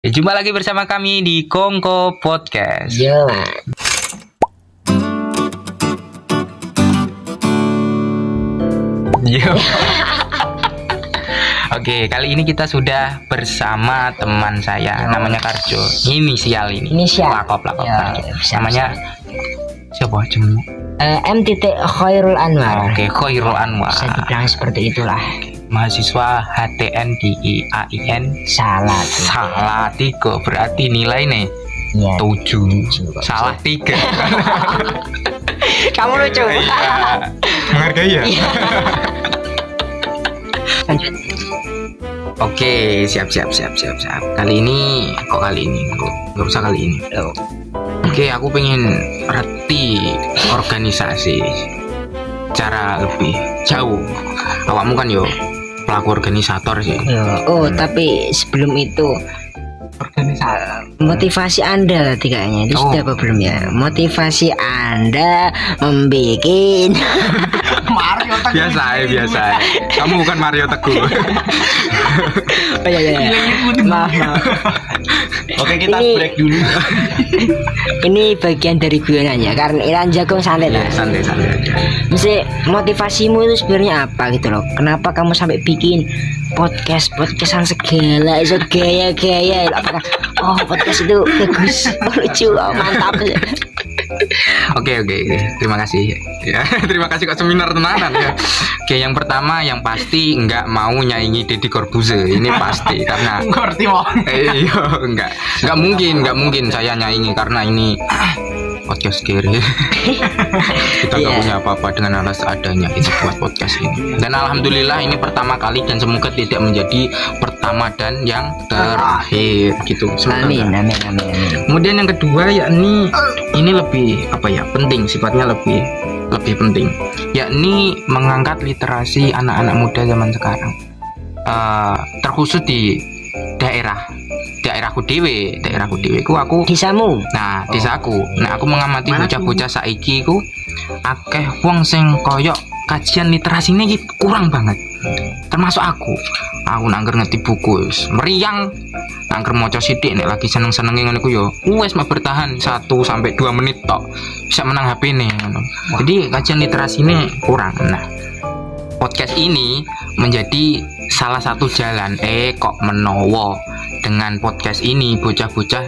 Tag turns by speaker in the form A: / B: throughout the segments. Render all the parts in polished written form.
A: Jumpa lagi bersama kami di Kongko Podcast.
B: Yo.
A: Yo. Oke, kali ini kita sudah bersama teman saya, namanya Karjo. Inisial ini. Lakop Karjo. Namanya siapa cemu?
B: MTT Khairul Anwar.
A: Oke, Khairul Anwar.
B: Bisa dibilang seperti itulah.
A: Mahasiswa HTN di AIN.
B: Salah
A: 3, berarti nilai nih
B: ya,
A: 7. Salah 3.
B: Kamu lucu.
A: Iya. Menghargai ya.
B: Lanjut.
A: Oke, siap. Kali ini nggak usah kali ini. Oke, aku pengen ngerti organisasi cara lebih jauh. Awakmu kan yo pelaku organisator sih.
B: Tapi sebelum itu motivasi Anda tadi kayaknya itu sudah apa belum ya? Motivasi Anda membikin
A: Mario Teguh. Biasa. Kamu bukan Mario Teguh.
B: ya. Maaf.
C: Oke, kita break dulu.
B: Ini bagian dari guyonannya karena Iran jagung santai lah.
A: Santai aja.
B: Mesti motivasimu itu sebenarnya apa gitu loh? Kenapa kamu sampai bikin podcastan segala iso gaya? Apakah podcast itu bagus, lucu, mantap.
A: Oke. Terima kasih. Ya, terima kasih kok seminar tenanan ya. Oke, yang pertama yang pasti nggak mau nyaingi Deddy Corbuzier. Ini pasti karena
C: Ngerti mau.
A: Nggak mungkin saya nyaingi karena ini podcast kiri. Kita nggak punya apa-apa dengan alas adanya kita buat podcast ini. Dan alhamdulillah ini pertama kali dan semoga tidak menjadi pertama dan yang terakhir gitu.
B: Amin.
A: Kemudian yang kedua yakni ini lebih penting, sifatnya lebih penting, yakni mengangkat literasi anak-anak muda zaman sekarang, terkhusus di daerahku dewe aku
B: Desamu.
A: Nah, desaku. Nah, aku mengamati bocah-bocah saiki ku akeh wong sing koyok kajian literasi ini kurang banget. Termasuk aku nangger ngerti buku wis meriang, nangger maca sithik nek lagi seneng-senenge ngono ku yo wis mah bertahan 1 sampai 2 menit tok bisa menang HP nih ngono. Jadi kajian literasi ini kurang. Nah, podcast ini menjadi salah satu jalan kok menowo. Dengan podcast ini bocah-bocah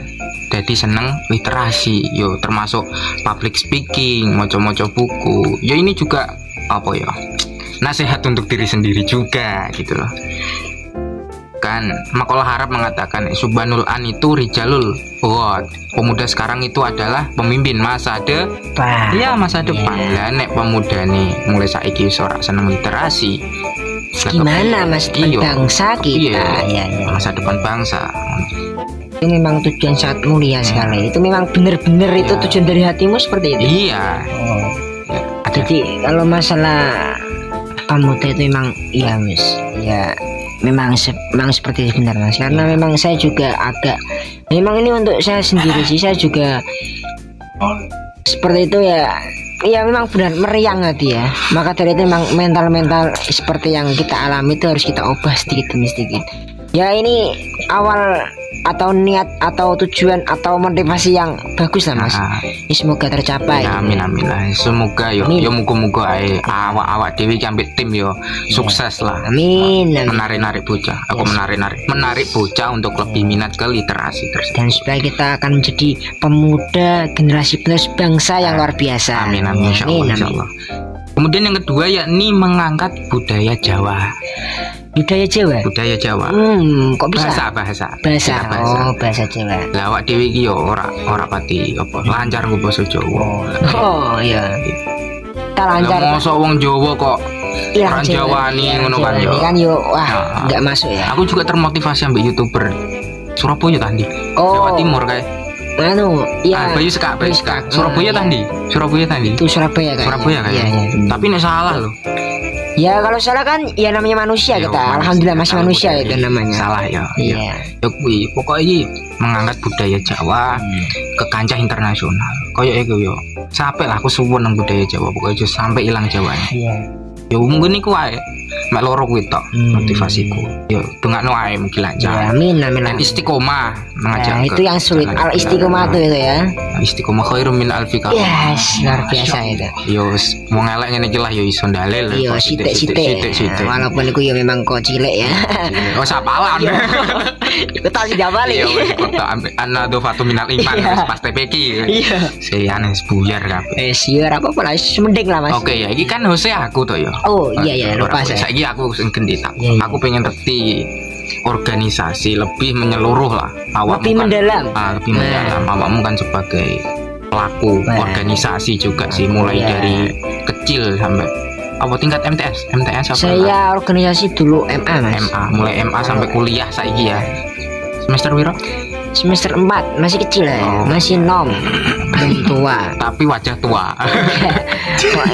A: jadi seneng literasi yo, termasuk public speaking, moco-moco buku. Ya ini juga nasihat untuk diri sendiri juga gitu loh. Kan makalah Harap mengatakan Subhanul An itu rijalul what. Pemuda sekarang itu adalah pemimpin masa depan. Ya, masa depan. Lah nek pemuda nih mulai saiki ora seneng literasi.
B: Gimana masa depan bangsa kita?
A: Ya. Masa depan bangsa.
B: Itu memang tujuan sangat mulia sekali. Itu memang benar-benar itu tujuan dari hatimu seperti itu.
A: Iya.
B: Jadi kalau masalah pemuda itu memang memang seperti itu benar Mas. Karena memang saya juga memang ini untuk saya sendiri sih, saya juga seperti itu ya. Iya memang benar meriang hati ya. Maka dari itu memang mental seperti yang kita alami itu harus kita ubah sedikit demi sedikit. Ya ini awal atau niat atau tujuan atau motivasi yang bagus lah Mas. Semoga tercapai.
A: Amin. Semoga yo muga-muga awak dewi ambek tim yo sukses lah.
B: Amin.
A: Menarik bocah. Aku menarik bocah untuk lebih minat ke literasi tersebut.
B: Dan supaya kita akan menjadi pemuda generasi penerus bangsa yang luar biasa.
A: Amin. Insyaallah. Kemudian yang kedua yakni mengangkat budaya Jawa.
B: Budaya Jawa. Kok bisa?
A: Bahasa.
B: Oh, bahasa Jawa.
A: Lah awak dhewe iki yo ora pati lancar nggo basa Jawa.
B: Oh iya. Tak lancar.
A: Lah mosok wong Jawa kok orang Jawani ngono kan yo.
B: Kan yo enggak masuk ya.
A: Aku juga termotivasi ambek YouTuber Surabaya tadi. Jawa Timur kayak. Bayu Sekak. Surabaya tadi.
B: Itu Surabaya kan. Iya.
A: Tapi nek salah loh.
B: Ya kalau salah kan ya namanya manusia kita. Alhamdulillah masih manusia itu namanya.
A: Salah ya.
B: Iya.
A: Ya kuwi pokoknya mengangkat budaya Jawa ke kancah internasional. Kayak iku yo. Sampai lah aku suwun nang budaya Jawa pokoknya sampai hilang Jawanya.
B: Iya.
A: Ya mungkin iku wae. mek loro kuwi tok motivasiku. Yo dongakno ae mugi
B: Ya,
A: lancar.
B: amin
A: Dan
B: amin.
A: istiqomah mengajak.
B: Nah, itu yang sulit. Al istiqomah tuh itu ya.
A: Istiqomah khairum min alfi kalam.
B: Yes, luar biasa itu.
A: Yo mau ngelek ngene iki lah yo iso ndalil.
B: Iya, sithik-sithik. Walaupun iku ya memang kok cilik ya.
A: Oh sapalan.
B: Iku tak didapali.
A: Iya wis kota anado fatu minal iman
B: Iya.
A: wis pas TPK.
B: Iya.
A: Sian wis buyar kabeh.
B: Ya apa-apa lah, mending lah Mas.
A: Oke ya, iki kan Jose aku tuh ya.
B: Oh iya lupa saya.
A: Saiki aku sing gendhi tak.
B: Iya, iya.
A: Aku pengen ngerti organisasi lebih menyeluruh lah.
B: Lebih mendalam.
A: Lebih
B: Nah.
A: mendalam. Awakmu kan sebagai pelaku
B: Nah.
A: organisasi juga sih, mulai
B: Iya.
A: dari kecil sampai apa tingkat MTS apa?
B: Saya organisasi dulu MA Mas.
A: MA, mulai MA sampai kuliah saiki ya. Semester piro?
B: Semester 4 masih kecil ya,
A: Oh.
B: masih nom, belum tua.
A: Tapi wajah tua.
B: Wah,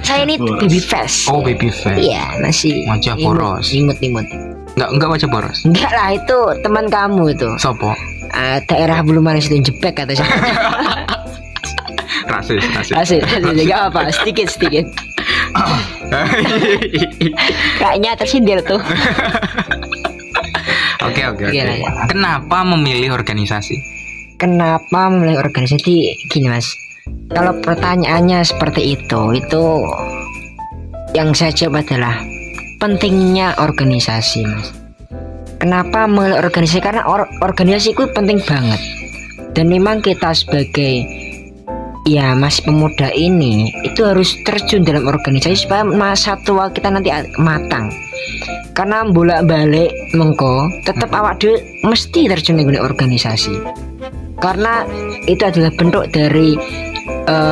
B: saya ini baby face.
A: Oh, baby face.
B: Iya, masih
A: Wajah
B: imut,
A: boros.
B: imut.
A: Enggak wajah boros.
B: Enggak lah, itu teman kamu itu.
A: Sopo?
B: Daerah Bulu Manis itu jepek atau siapa?
A: Rasis.
B: Asik, enggak apa, sedikit. Kayaknya tersindir tuh.
A: Oke.
B: Iya.
A: Kenapa memilih organisasi?
B: Kenapa memilih organisasi? Gini Mas, kalau pertanyaannya seperti itu yang saya jawab adalah pentingnya organisasi Mas. Kenapa memilih organisasi? Karena organisasi itu penting banget. Dan memang kita sebagai ya masih pemuda ini itu harus terjun dalam organisasi supaya masa tua kita nanti matang. Karena bolak-balik mengko tetap awak dhewe mesti terjun di organisasi. Karena itu adalah bentuk dari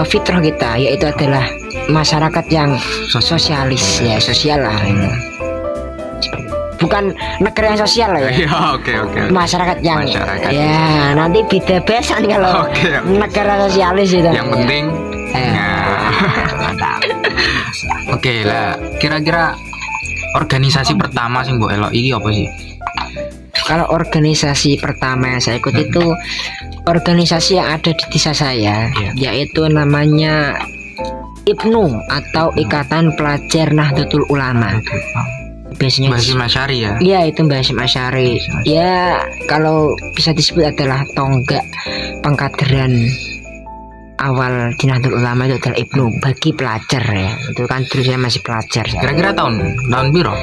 B: fitrah kita, yaitu adalah masyarakat yang sosialis ya, sosial lah ini. Bukan negara yang sosial lah ya.
A: Iya, oke.
B: Masyarakat yang
A: Masyarakat.
B: ya nanti beda besan kalau
A: Oke.
B: negara sosialis itu.
A: Yang penting
B: mantap.
A: Oke lah, kira-kira organisasi pertama sing mbok elok iki apa sih?
B: Kalau organisasi pertama yang saya ikut itu organisasi yang ada di desa saya, yaitu namanya IPNU atau Ikatan Pelajar Nahdlatul Ulama. Biasanya
A: Bahasa Masyari ya.
B: ya itu Mbak Asyari. Ya kalau bisa disebut adalah tonggak pengkaderan awal di Nahdlatul Ulama itu adalah IPNU bagi pelajar ya. Itu kan dulu saya masih pelajar.
A: Kira-kira tahun piro?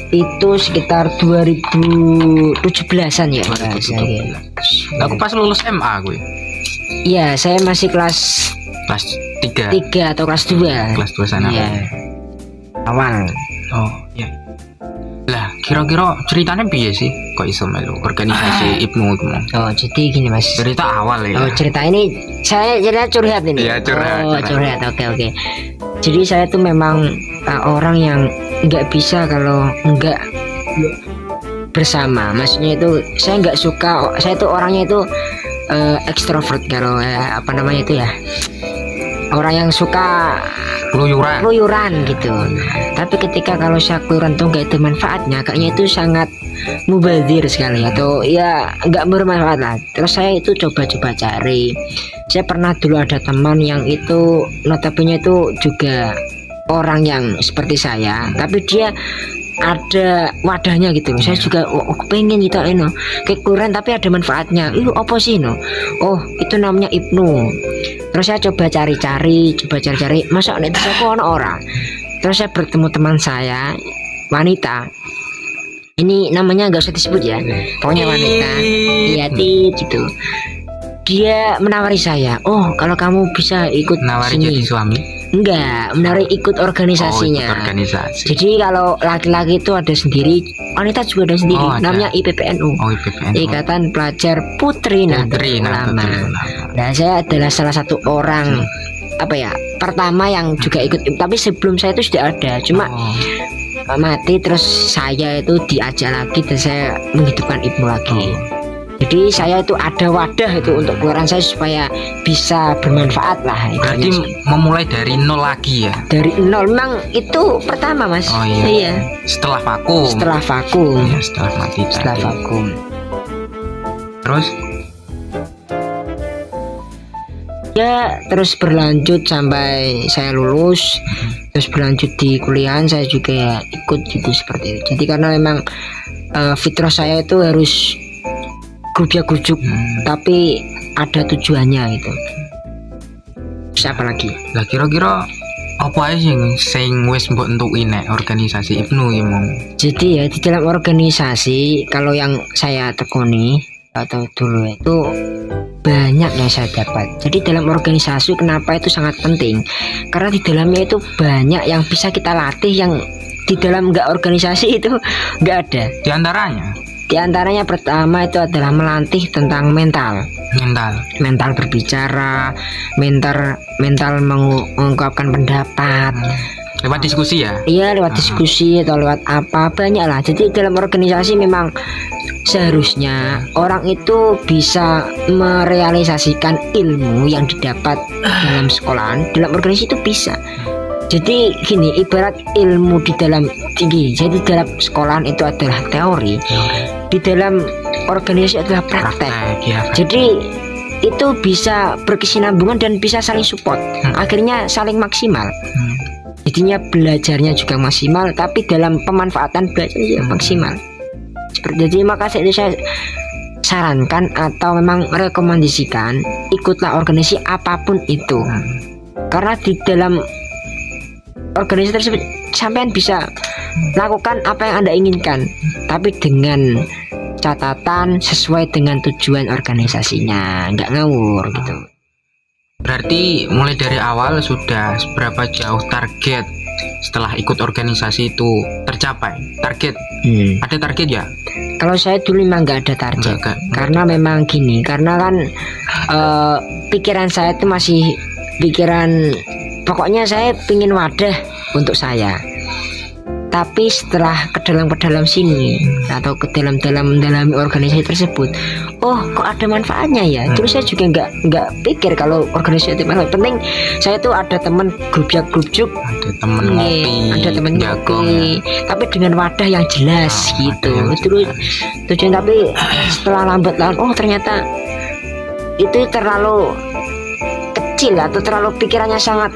B: Itu sekitar 2017-an ya.
A: Aku pas lulus MA gue.
B: Iya, saya masih kelas
A: Kelas 3.
B: 3 atau kelas 2.
A: Kelas 2 sana.
B: Iya. Awal.
A: Oh, iya. Lah, kira-kira ceritanya piye sih? Kok iso melu organisasi IPNU itu?
B: Oh, jadi gini Mas.
A: Cerita awal ya.
B: Oh, cerita ini saya cerita curhat ini.
A: Iya, curhat.
B: Oh, curhat. Oke. Jadi saya tuh memang orang yang nggak bisa kalau nggak bersama. Maksudnya itu saya nggak suka. Saya tuh orangnya itu ekstrovert kalau apa namanya itu ya. Orang yang suka keluyuran gitu. Tapi ketika kalau saya keluyuran tuh nggak ada manfaatnya, kayaknya itu sangat mubazir sekali atau ya nggak bermanfaat lah. Terus saya itu coba-coba cari. Saya pernah dulu ada teman yang itu notabene itu juga orang yang seperti saya, tapi dia ada wadahnya gitu loh. Saya juga pengen gitu keluyuran tapi ada manfaatnya. Apa sih Oh, itu namanya IPNU. Terus saya coba cari-cari, masa nek desa kok ono ora. Terus saya bertemu teman saya wanita. Ini namanya nggak usah disebut ya. Pokoknya wanita. Iya, gitu. Dia menawari saya, "Oh, kalau kamu bisa ikut
A: nawari
B: sini."
A: jadi suami?
B: Enggak, menawari ikut organisasinya.
A: Oh, ikut organisasi.
B: Jadi kalau laki-laki itu ada sendiri, wanita juga ada sendiri.
A: Oh, ada.
B: Namanya IPPNU.
A: Oh, IPPNU.
B: Ikatan Pelajar Putri Nahdlatul Ulama. Nah, saya adalah salah satu orang pertama yang juga ikut, tapi sebelum saya itu sudah ada, cuma mati terus saya itu diajak lagi dan saya menghidupkan IPNU lagi. Jadi saya itu ada wadah itu untuk keluaran saya supaya bisa bermanfaat lah.
A: Berarti memulai dari nol lagi ya?
B: Dari nol, memang itu pertama Mas.
A: Oh iya. Setelah vakum. Iya, setelah mati.
B: Setelah vakum.
A: Terus?
B: Ya terus berlanjut sampai saya lulus, terus berlanjut di kuliahan saya juga ya ikut gitu seperti itu. Jadi karena memang fitrah saya itu harus grup, tapi ada tujuannya gitu. Siapa lagi?
A: Lah kira-kira apa aja sing wis mbok entuki nek organisasi Ibnu iki mong?
B: Jadi ya di dalam organisasi kalau yang saya tekuni atau dulu itu banyak yang saya dapat. Jadi dalam organisasi kenapa itu sangat penting? Karena di dalamnya itu banyak yang bisa kita latih yang di dalam enggak organisasi itu enggak ada.
A: Di antaranya
B: Pertama itu adalah melatih tentang mental berbicara, mental mengungkapkan pendapat.
A: Lewat diskusi ya?
B: Iya, lewat diskusi atau lewat apa banyak lah. Jadi dalam organisasi memang seharusnya orang itu bisa merealisasikan ilmu yang didapat dalam sekolahan, dalam organisasi itu bisa. Jadi gini, ibarat ilmu di dalam tinggi. Jadi dalam sekolahan itu adalah teori, di dalam organisasi adalah praktek.
A: Ya.
B: Jadi itu bisa berkesinambungan dan bisa saling support. Akhirnya saling maksimal. Jadinya belajarnya juga maksimal, tapi dalam pemanfaatan belajar juga maksimal. Jadi makanya itu saya sarankan atau memang rekomendasikan ikutlah organisasi apapun itu. Karena di dalam organisasi tersebut sampean bisa lakukan apa yang Anda inginkan, tapi dengan catatan sesuai dengan tujuan organisasinya, nggak ngawur gitu.
A: Berarti mulai dari awal sudah seberapa jauh target setelah ikut organisasi itu tercapai? Target? Ada target ya?
B: Kalau saya dulu memang nggak ada target, karena memang gini, karena kan pikiran saya itu masih pikiran, pokoknya saya pingin wadah untuk saya. Tapi setelah ke dalam sini atau ke dalam organisasi tersebut, oh kok ada manfaatnya ya. Terus saya juga nggak pikir kalau organisasi itu manfaat. Penting saya tuh ada teman grup,
A: ada teman ngopi,
B: ada teman ngopi, tapi dengan wadah yang jelas gitu. Terus tujuan, tapi setelah lambat laun, oh ternyata itu terlalu kecil atau terlalu pikirannya sangat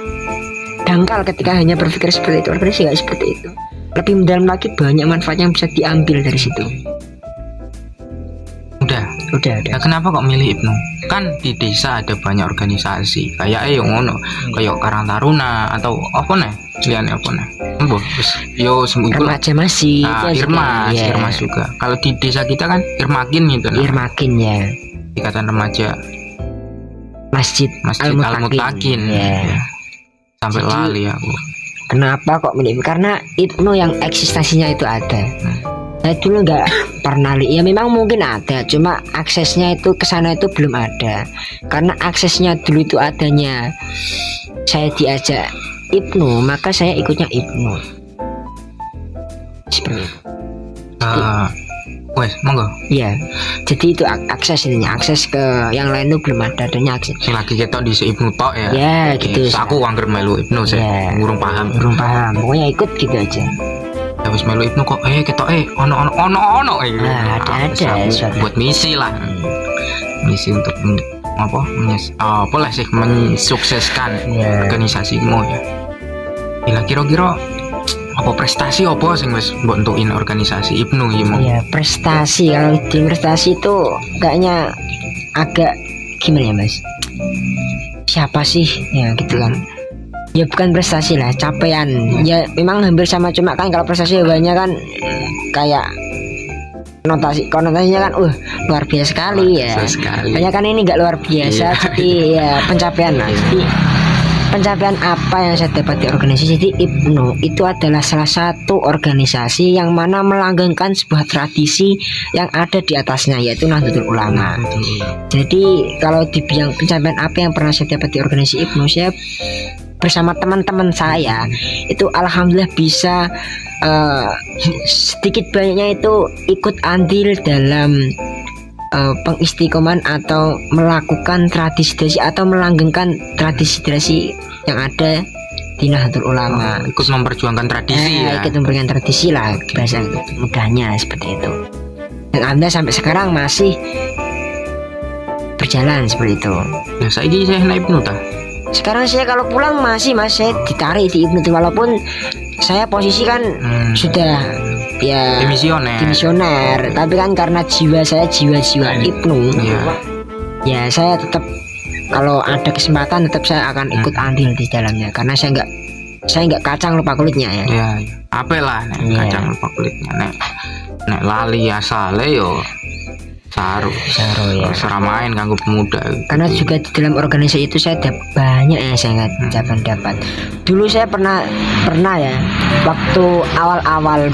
B: dangkal ketika hanya berpikir seperti itu. Organisasi nggak seperti itu. Lebih mendalam lagi, banyak manfaat yang bisa diambil dari situ.
A: Udah. Nah, kenapa kok milih Ibnu? Kan di desa ada banyak organisasi kayak yang ngono, kayak Karang Taruna atau apa nih? Liane apa nih? Yo sembuh.
B: Remaja masih.
A: Irmas juga. Kalau di desa kita kan Irmakin gitu.
B: Irmakin ya.
A: Ikatan Remaja
B: Masjid Al-Mutakin. Ya.
A: Sampai lali aku.
B: Kenapa kok milih? Karena Ibnu yang eksistensinya itu ada. Saya dulu nggak pernah lihat. Ya memang mungkin ada, cuma aksesnya itu ke sana itu belum ada. Karena aksesnya dulu itu adanya saya diajak Ibnu, maka saya ikutnya Ibnu. Seperti itu.
A: Wes, monggo.
B: Iya. Jadi itu akses ke yang lain itu belum ada, adanya akses.
A: Sing lagi ketok di Ibnu tok ya.
B: Ya, gitu.
A: Aku angger melu Ibnu sih. Ngurung paham.
B: Pokoknya ikut gitu aja.
A: Ya wis melu Ibnu kok ketok ono gitu.
B: Ada
A: buat misi lah. Misi untuk mensukseskan organisasimu ya. Kira-kira apa prestasi apa sing wis mbok entukin organisasi Ibnu iki mau?
B: Ya, prestasi. Kalau di prestasi itu kayaknya agak gimana ya, Mas? Siapa sih ya gitu kan. Ya bukan prestasi lah, capaian. Ya memang hampir sama, cuma kan kalau prestasi banyak kan kayak konotasinya kan luar biasa sekali ya. Banyak kan ini nggak luar biasa, jadi ya pencapaian lah. Jadi pencapaian apa yang saya dapat di organisasi, jadi Ibnu itu adalah salah satu organisasi yang mana melanggengkan sebuah tradisi yang ada di atasnya, yaitu Nahdlatul Ulama. Jadi kalau dibilang pencapaian apa yang pernah saya dapat di organisasi Ibnu, saya bersama teman-teman saya itu alhamdulillah bisa sedikit banyaknya itu ikut andil dalam pengistiqoman atau melakukan tradisi atau melanggengkan tradisi yang ada di Nahdlatul Ulama.
A: Ikut memperjuangkan tradisi ya.
B: Ikut memperjuangkan tradisi lah, bahasa mudahnya seperti itu. Dan Anda sampai sekarang masih berjalan seperti itu.
A: Ya saiki saya naik Ibnu ta.
B: Sekarang saya kalau pulang masih saya ditarik di Ibnu walaupun saya posisi kan sudah ya dimisioner, tapi kan karena jiwa saya jiwa Ibnu. Ya saya tetap kalau ada kesempatan tetap saya akan ikut andil di dalamnya karena saya nggak kacang lupa kulitnya ya.
A: Iya. Apel lah nek kacang lupa kulitnya nek lali asale yo saru
B: ya.
A: Seramain kanggo pemuda.
B: Karena juga di dalam organisasi itu saya banyak ya saya dapat. Dulu saya pernah ya waktu awal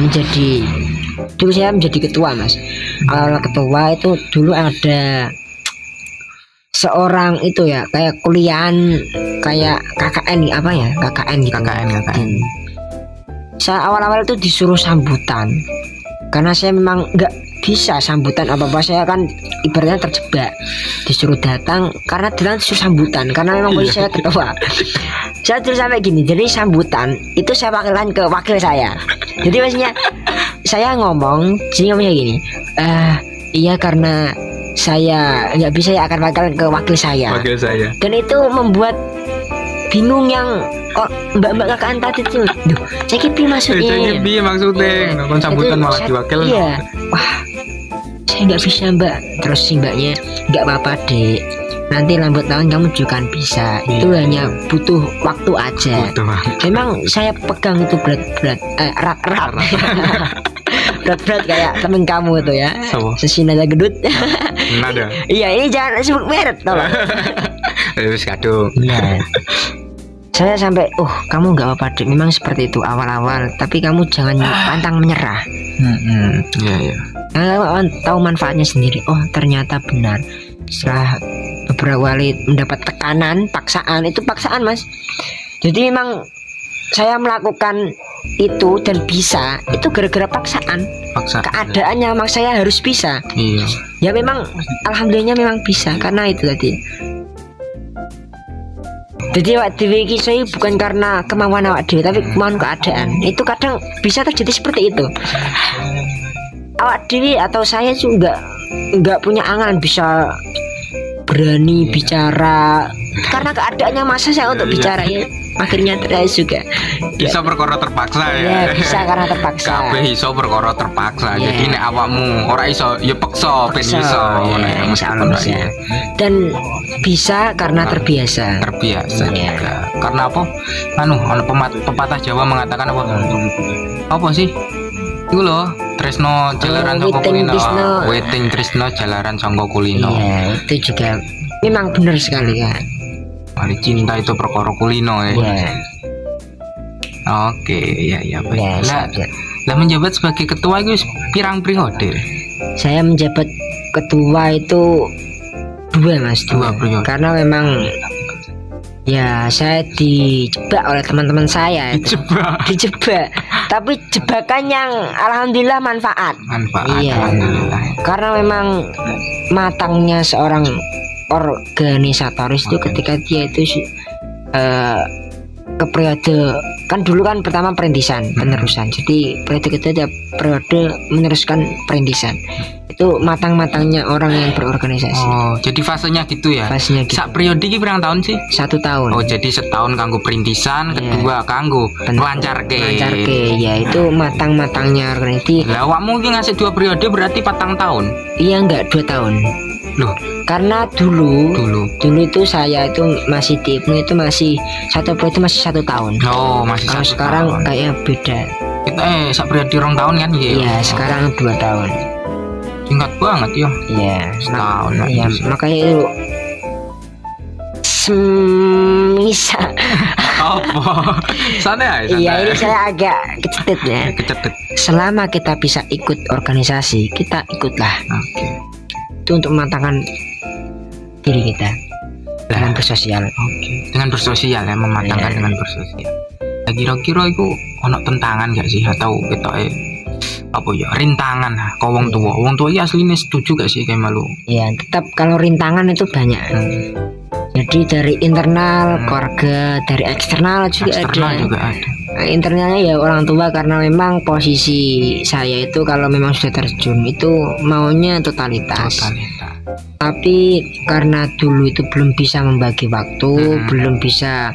B: dulu saya menjadi ketua Mas. Awal ketua itu dulu ada seorang itu ya kayak kuliahan kayak KKN apa ya KKN gitu. KKN. Saya awal-awal itu disuruh sambutan karena saya memang nggak bisa sambutan apa-apa, saya kan ibaratnya terjebak disuruh datang karena disuruh sambutan karena memang posisi saya ketua. Saya tulis sampai gini, jadi sambutan itu saya wakilkan ke wakil saya. Jadi maksudnya saya ngomong gini, iya karena saya nggak bisa ya akan wakilkan ke wakil saya. Dan itu membuat bingung yang mbak kakak tadi tuh, duh, saya kipi maksudnya.
A: Nonton sambutan malah diwakil.
B: Iya, wah, saya nggak bisa mbak. Terus si mbaknya nggak apa-apa dek. Nanti lambat laun kamu juga kan bisa. Itu hanya butuh waktu aja. Memang saya pegang itu berat, erat. Berat kayak temen kamu tuh ya. Sesinada gedut.
A: Nada.
B: Iya ini jangan sebut merek tolong.
A: Terus kadung.
B: Iya. Saya sampai, kamu nggak apa-apa dek, memang seperti itu awal-awal, tapi kamu jangan pantang menyerah.
A: Iya.
B: Kamu tahu manfaatnya sendiri. Oh ternyata benar. Setelah beberapa kali mendapat tekanan, paksaan Mas. Jadi memang saya melakukan itu dan bisa itu gara-gara paksaan. Keadaannya memang saya harus bisa.
A: Iya.
B: Ya memang alhamdulillahnya memang bisa karena itu tadi. Jadi awak dewe iki saya bukan karena kemauan awak dewe tapi kemauan keadaan. Itu kadang bisa terjadi seperti itu. Awak dewe atau saya juga nggak punya angan bisa berani bicara karena keadaannya masa saya untuk bicara ya. Akhirnya terjadi juga.
A: Bisa perkara terpaksa ya.
B: Bisa karena terpaksa.
A: Kabeh iso perkara terpaksa. Jadi nek awakmu ora iso ya peksa ben iso.
B: Bisa. Dan bisa karena terbiasa.
A: Juga. Karena apa? Ana pepatah Jawa mengatakan apa? Apa sih? Iku lho, tresno jalaran saka kulino. Weting tresno jalaran saka kulino.
B: Iya, itu juga memang benar sekali kan.
A: Mari cinta itu perkara kulino ya. Oke, ya baik. Lah menjabat sebagai ketua itu pirang periode?
B: Saya menjabat ketua itu 2 Mas.
A: 2 periode.
B: Karena memang ya saya dijebak oleh teman-teman saya. Dijebak. Tapi jebakan yang alhamdulillah manfaat. Iya.
A: Alhamdulillah.
B: Karena memang matangnya seorang organisatoris itu ketika dia itu ke periode kan dulu kan pertama perintisan penerusan, jadi periode kedua dia periode meneruskan perintisan. Itu matang-matangnya orang yang berorganisasi.
A: Oh jadi fasenya gitu ya. Sak periode ini berapa tahun sih?
B: 1 tahun.
A: Oh jadi setahun kanggo perintisan, kedua kanggo melancarke
B: ya itu matang-matangnya organisasi.
A: Lah awakmu iki ngasih 2 periode berarti 4 tahun?
B: Iya enggak 2 tahun.
A: Loh,
B: karena dulu itu saya itu masih di Ibnu itu masih 1 periode masih 1 tahun.
A: Oh, masih 1 tahun.
B: Sekarang kayaknya beda.
A: Kita sak periode 2 tahun kan gitu.
B: Iya, sekarang 2 tahun.
A: Singkat banget ya.
B: Iya,
A: setahun.
B: Iya, makanya itu bisa.
A: Apa? Santai.
B: Iya, ini saya agak kecetet ya. Selama kita bisa ikut organisasi, kita ikutlah.
A: Oke.
B: Itu untuk mematangkan diri kita dengan bersosial.
A: Dengan bersosial ya, mematangkan dengan bersosial. Nah, kira-kira itu ono tentangan gak sih atau ketoke apa ya rintangan kok wong tua iki asline setuju gak sih kayak malu?
B: Iya, tetap kalau rintangan itu banyak. Jadi dari internal keluarga, dari eksternal juga ada. Internalnya ya orang tua karena memang posisi saya itu kalau memang sudah terjun itu maunya totalitas. Tapi karena dulu itu belum bisa membagi waktu, belum bisa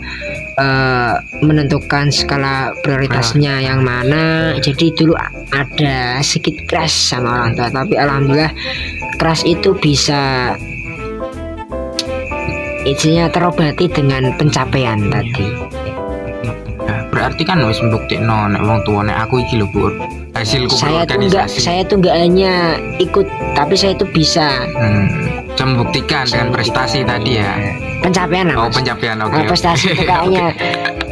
B: menentukan skala prioritasnya yang mana, jadi dulu ada sedikit keras sama orang tua. Tapi alhamdulillah keras itu bisa isinya terobati dengan pencapaian tadi.
A: Nah, berarti kan wis mbuktekno nek wong tuwa nek aku iki lho Bur, hasilku berorganisasi.
B: Saya tuh nggak hanya ikut, tapi saya itu bisa
A: bisa membuktikan dengan prestasi tadi ya.
B: Pencapaian lah,
A: Oh,
B: Mas.
A: pencapaian, oke.
B: Prestasi itu kayaknya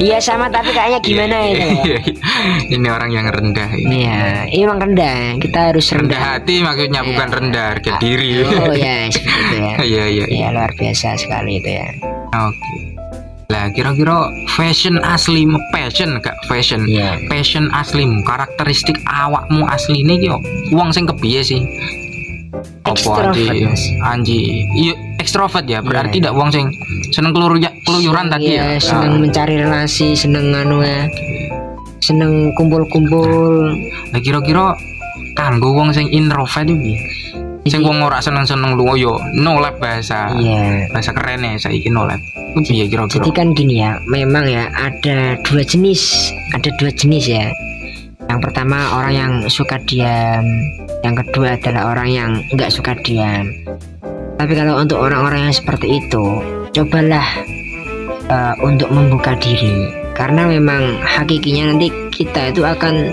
B: iya sama, tapi kayaknya gimana itu ya?
A: Ini orang yang rendah ini.
B: Iya, ini memang rendah. Kita harus
A: Rendah
B: rendah.
A: hati maksudnya, bukan rendah harga diri.
B: Oh ya, seperti itu ya.
A: Iya, iya, iya.
B: Ya luar biasa sekali itu ya.
A: Oke. Lah kira-kira fashion aslimu, passion gak fashion?
B: Iya.
A: Passion aslimu, karakteristik awakmu asline iki yo wong sing kepiye sih? Apa
B: Extrovert, Mas.
A: Anji? Iya, ekstrovert ya. Berarti
B: Iya.
A: ndak wong sing seneng keluyuran tadi ya.
B: Iya, seneng mencari relasi, seneng seneng kumpul-kumpul.
A: Nah kira-kira kanggo wong sing introvert iki sing wong ora seneng-seneng lunga yo no lab bahasa.
B: Iya.
A: Bahasa keren ya saiki no lab. Ku piye kira-kira?
B: Jadi kan gini ya, memang ya ada dua jenis ya. Yang pertama orang yang suka diam, yang kedua adalah orang yang nggak suka diam. Tapi kalau untuk orang-orang yang seperti itu, cobalah untuk membuka diri, karena memang hakikinya nanti kita itu akan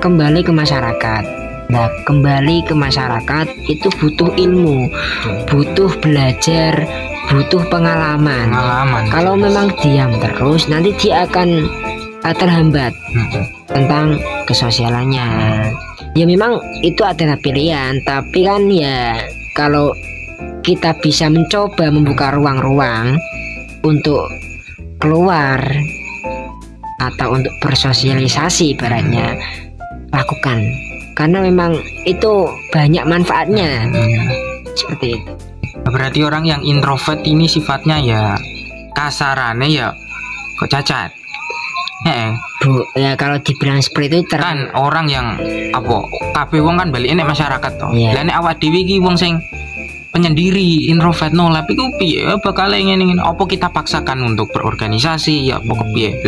B: kembali ke masyarakat. Nah, kembali ke masyarakat itu butuh ilmu, butuh belajar, butuh pengalaman. Kalau memang diam terus, nanti dia akan terhambat tentang kesosialannya. Ya memang itu adalah pilihan, tapi kan ya kalau kita bisa mencoba membuka ruang-ruang untuk keluar atau untuk bersosialisasi ibaratnya, lakukan, karena memang itu banyak manfaatnya. Seperti itu.
A: Berarti orang yang introvert ini sifatnya ya kasarannya ya kok cacat.
B: Bu, ya kalau dibilang seperti itu
A: Kan orang yang apa? Kabeh wong kan balik nek masyarakat toh.
B: Iya.
A: Lah nek awak dhewe iki wong sing penyendiri, introvert no lab iku piye? Bakal ngene-ngene apa kita paksakan untuk berorganisasi ya apa kepiye?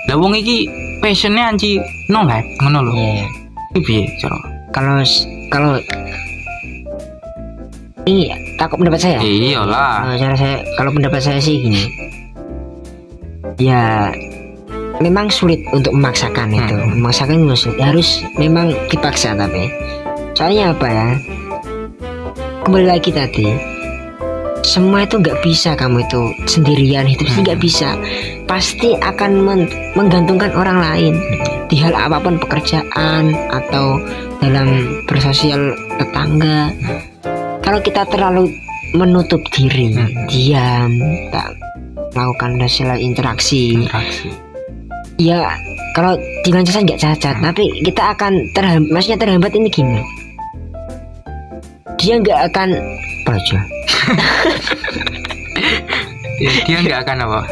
A: Lah wong iki passionnya anci no lab ngono lho.
B: Iya.
A: Iki piye cara?
B: Kalau ini takut pendapat saya.
A: Iyalah.
B: Kalau pendapat saya sih gini. Ya memang sulit untuk memaksakan itu. Memaksakan itu sulit. Harus memang dipaksa, tapi soalnya apa ya? Kembali lagi tadi, semua itu nggak bisa kamu itu sendirian hidup sih, nggak bisa. Pasti akan menggantungkan orang lain di hal apapun, pekerjaan atau dalam bersosial tetangga. Kalau kita terlalu menutup diri, diam, tak melakukan sosial interaksi. Ya kalau dibilang cacat nggak cacat, tapi kita akan terhambat ini gini. Dia nggak akan baca.
A: Dia nggak akan apa?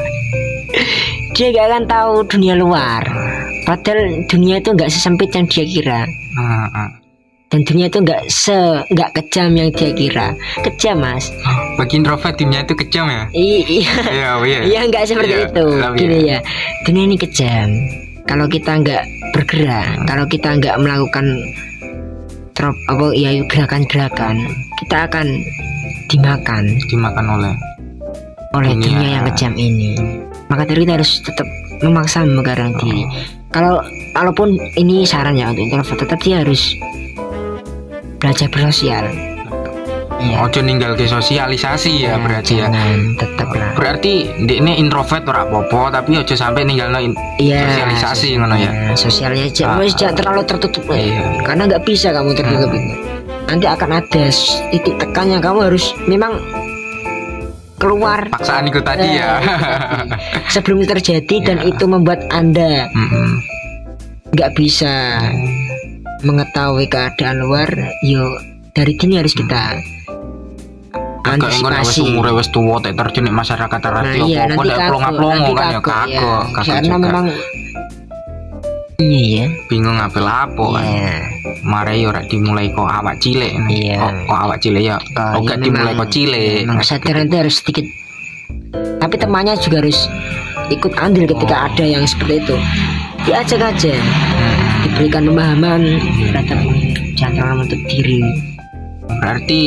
B: Dia nggak akan tahu dunia luar. Padahal dunia itu nggak sesempit yang dia kira. Dan dunia itu nggak kejam yang dia kira. Kejam, Mas.
A: Bagi introvert dunia itu kejam ya?
B: Iya. Iya nggak seperti itu. Gini ya, dunia ini kejam. Kalau kita nggak bergerak, kalau kita nggak melakukan gerakan-gerakan, kita akan dimakan oleh dunia yang kejam ini. Maka dari kita harus tetap memaksa menggarang diri. Kalaupun ini saran ya untuk introvert, tetap dia harus belajar bersosial. Iya.
A: Ojo ninggal ke sosialisasi ya berarti
B: jangan,
A: ya.
B: Tetaplah.
A: Berarti ini introvert ora apa-apa, tapi ojo sampai ninggalno sosialisasi ngono ya.
B: Sosialnya jangan terlalu tertutup ya.
A: Iya.
B: Karena nggak bisa kamu tertutup itu. Nanti akan ada titik tekannya, kamu harus memang keluar.
A: Paksaan itu tadi ya.
B: Sebelum itu terjadi dan itu membuat Anda nggak bisa mengetahui keadaan luar, dari sini harus kita antisipasi.
A: Umure wis tuwa tek terjun nek masyarakat terati
B: Iya,
A: apa-apa nek plonga-plongo kan ya kagok
B: karena
A: juga.
B: memang Iya ya.
A: bingung ngapel apa kan.
B: Iya.
A: Mare ora dimulai kok awak cilik.
B: Iya.
A: Kok awak cilik ya.
B: Oh,
A: Oke
B: iya,
A: dimulai
B: memang-
A: kok cilik.
B: Memang kesadaran itu harus sedikit. Tapi temannya juga harus ikut andil ketika ada yang seperti itu. Diajak aja, diberikan pemahaman terhadap jangan terlalu menutup diri.
A: Berarti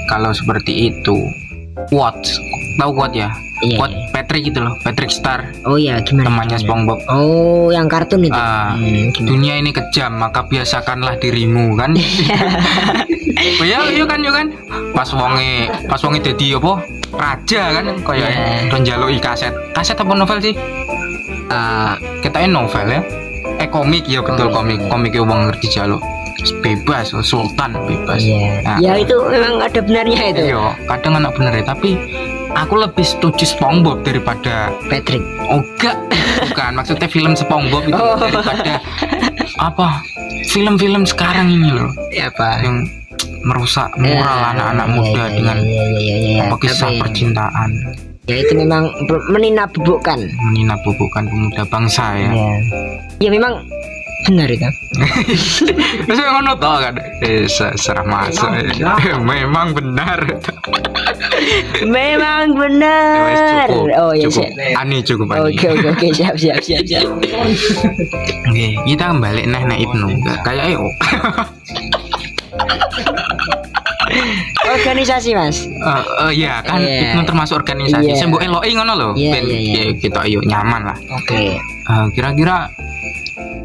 A: kalau seperti itu, quotes, tahu quote ya?
B: Iya.
A: Quote Patrick gitu loh, Patrick Star,
B: Oh ya, gimana?
A: temannya SpongeBob.
B: Oh, yang kartun itu.
A: Ah,
B: Gimana?
A: dunia ini kejam, maka biasakanlah dirimu kan. Oh ya, iya kan. Pas wonge dadi apa? Raja kan koyo
B: Iya.
A: kon njaluki kaset. Kaset apa novel sih? Ketoknya novel ya. Komik ya betul komik. Komik wong ngerti jaluk. Bebas, sultan bebas.
B: Iya.
A: Nah,
B: Ya itu memang ada benarnya itu.
A: iya, kadang anak bener ya, tapi aku lebih setuju SpongeBob daripada
B: Patrick.
A: enggak, bukan maksudnya film SpongeBob itu
B: Oh.
A: daripada apa film-film sekarang ini loh
B: Ya apa?
A: yang merusak moral anak-anak muda dengan apa kisah
B: Tapi,
A: percintaan,
B: ya itu memang meninabubukan.
A: meninabubukan pemuda bangsa ya.
B: Ya. Ya memang benar itu.
A: Terus yang ngono toh kan, serah masuk. Memang benar.
B: Memang
A: Wes,
B: benar.
A: cukup,
B: Oh ya
A: cukup.
B: siap.
A: Ani cukup Ani.
B: Oke siap.
A: Oke, kita balik neh Ibnu. Kayak
B: Organisasi mas.
A: iya kan
B: Iya.
A: Ibnu termasuk organisasi.
B: Iya.
A: Saya mbok eloki ngono lho.
B: Iya,
A: Ben
B: iya, iya.
A: kita ayo nyaman lah.
B: Oke.
A: Kira-kira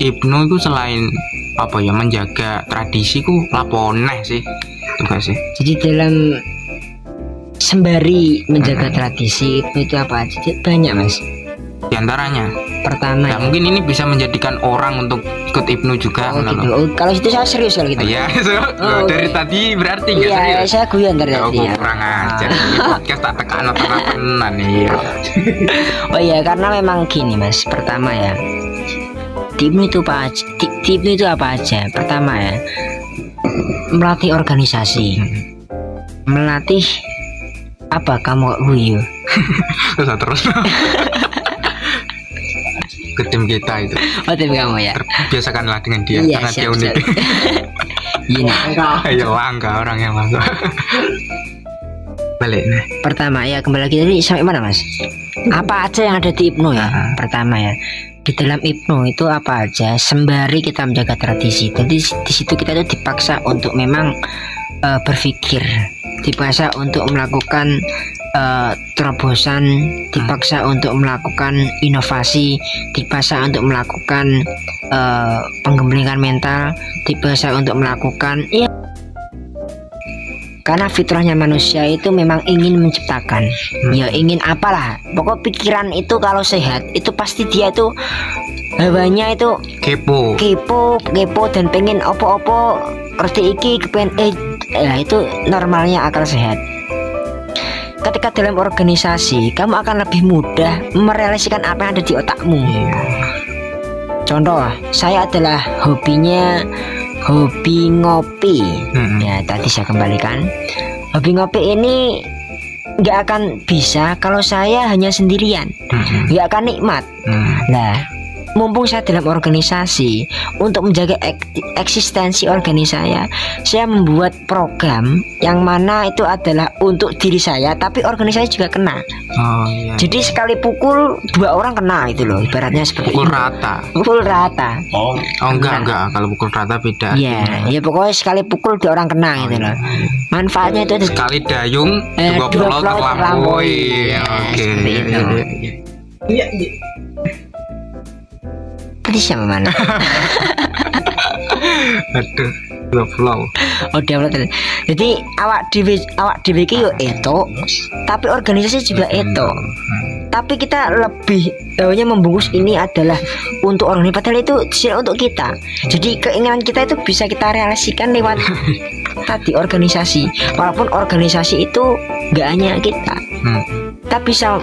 A: Ibnu itu selain apa ya menjaga tradisi ku lapo neh sih tugasnya.
B: Jadi dalam sembari menjaga tradisi itu apa aja? Banyak mas.
A: Di antaranya,
B: Pertama.
A: nah, mungkin ini bisa menjadikan orang untuk ikut Ibnu juga.
B: Oh,
A: ngono
B: gitu.
A: lho.
B: Oh, kalau itu saya serius kalau gitu.
A: Iya,
B: Oh,
A: dari
B: oke.
A: tadi berarti nggak
B: Iya,
A: serius.
B: saya guyon tadi
A: Ya, aku
B: ya.
A: kurang ajar. Ini podcast tak tekan tenan iya.
B: Oh iya, karena memang gini mas. Pertama ya, tim itu apa aja? Tim itu apa aja? Pertama ya, melatih organisasi, melatih apa kamu guyu.
A: Terus. Ke tim kita itu
B: Oh tim kamu ya.
A: biasakanlah dengan dia
B: Iya,
A: karena dia
B: siap,
A: unik.
B: siap. Gini.
A: Ya langka orang yang langka. Balik nih.
B: Pertama ya, kembali lagi tadi sampai mana mas? Apa aja yang ada di Ibnu ya? Pertama ya, di dalam Ibnu itu apa aja sembari kita menjaga tradisi. Jadi di situ kita itu dipaksa untuk memang berpikir, dipaksa untuk melakukan terobosan, dipaksa untuk melakukan inovasi, dipaksa untuk melakukan penggemblikan mental, dipaksa untuk melakukan ya. Karena fitrahnya manusia itu memang ingin menciptakan, ya ingin apalah. Pokok pikiran itu kalau sehat itu pasti dia itu hawanya itu
A: Kepo.
B: kepo dan pengen opo-opo ngerti iki kepen ya itu normalnya akal sehat. Ketika dalam organisasi kamu akan lebih mudah merealisasikan apa yang ada di otakmu. Contoh, saya adalah hobi ngopi. Ya tadi saya kembalikan, hobi ngopi ini nggak akan bisa kalau saya hanya sendirian, nggak akan nikmat. Nah, mumpung saya dalam organisasi, untuk menjaga eksistensi organisasi saya membuat program yang mana itu adalah untuk diri saya, tapi organisasi juga kena.
A: Oh iya.
B: Jadi sekali pukul 2 orang kena itu loh, ibaratnya seperti
A: Pukul
B: itu.
A: rata.
B: Pukul rata.
A: Oh enggak. Kalau pukul rata beda.
B: Ya pokoknya sekali pukul 2 orang kena gitu loh. Manfaatnya itu ada
A: Sekali dayung,
B: 20
A: dua pulau terlampaui.
B: terlampaui. Ya,
A: Oke.
B: seperti itu. Tadi sama mana?
A: Aduh, dua pulau.
B: Oh dia jadi awak dewe iki yo eto, tapi organisasi juga eto. Tapi kita lebih hanya membungkus ini adalah untuk organisasi, padahal itu untuk kita. Jadi keinginan kita itu bisa kita realisasikan lewat tadi organisasi. Walaupun organisasi itu nggak hanya kita, tapi bisa.